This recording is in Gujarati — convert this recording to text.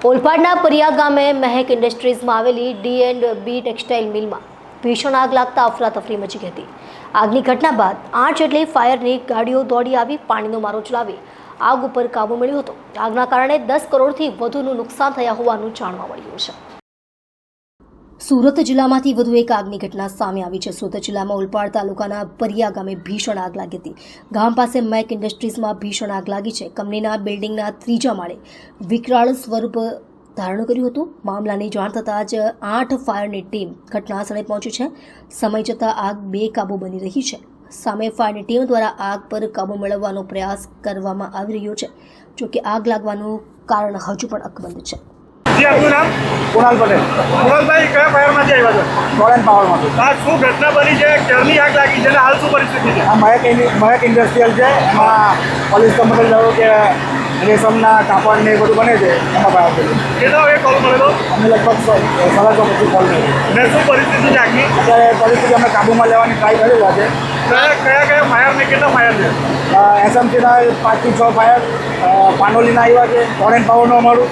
ઓલપાડના પરિયા ગામે મહેક ઇન્ડસ્ટ્રીઝમાં આવેલી D&B ટેક્સટાઇલ મિલમાં ભીષણ આગ લાગતા અફરાતફરી મચી ગઈ હતી। આગની ઘટના બાદ 8 જેટલી ફાયરની ગાડીઓ દોડી આવી પાણીનો મારો ચલાવી આગ ઉપર કાબુ મેળવ્યો હતો। આગના કારણે 10 કરોડથી વધુનું નુકસાન થયા હોવાનું જાણવા મળ્યું છે। સુરત જિલ્લામાંથી વધુ એક આગની ઘટના સામે આવી છે। સુરત જિલ્લામાં ઓલપાડ તાલુકાના પરિયા ગામે ભીષણ આગ લાગી હતી। ગામ પાસે મેક ઇન્ડસ્ટ્રીઝમાં ભીષણ આગ લાગી છે। કંપનીના બિલ્ડિંગના 3જા માળે વિકરાળ સ્વરૂપ ધારણ કર્યું હતું। મામલાની જાણ થતાં જ 8 ફાયરની ટીમ ઘટના સ્થળે પહોંચી છે। સમય જતાં આગ બેકાબૂ બની રહી છે। સામે ફાયરની ટીમ દ્વારા આગ પર કાબૂ મેળવવાનો પ્રયાસ કરવામાં આવી રહ્યો છે। જોકે આગ લાગવાનું કારણ હજુ પણ અકબંધ છે। जी आपનું નામ? કુણાલ પટેલ, કુણાલભાઈ કયા ફાયરમાંથી આવ્યા છો? ટોરેન્ટ પાવરમાંથી। આ શું ઘટના બની છે? ક્યારની આગ લાગી છે અને હાલ શું પરિસ્થિતિ છે? આ મહેક ઇન્ડસ્ટ્રીયલ છે। એમાં પોલીસ મતલબ જાણો કે રેશમના કાપડ ને એ બધું બને છે, એમાં ફાયર થયું। કેટલા વાગે કોલ મળેલો અમે લગભગ 6:30 પછી કોલ કર્યો। ને શું પરિસ્થિતિ છે આગની? અત્યારે પરિસ્થિતિ અમે કાબૂમાં લેવાની ટ્રાય કરી રહ્યા છે। કયા ફાયર ને કેટલા ફાયર છે? એસએમસીના 5 થી 6 ફાયર, પાનોલીના આવ્યા છે, ટોરેન્ટ પાવરનું અમારું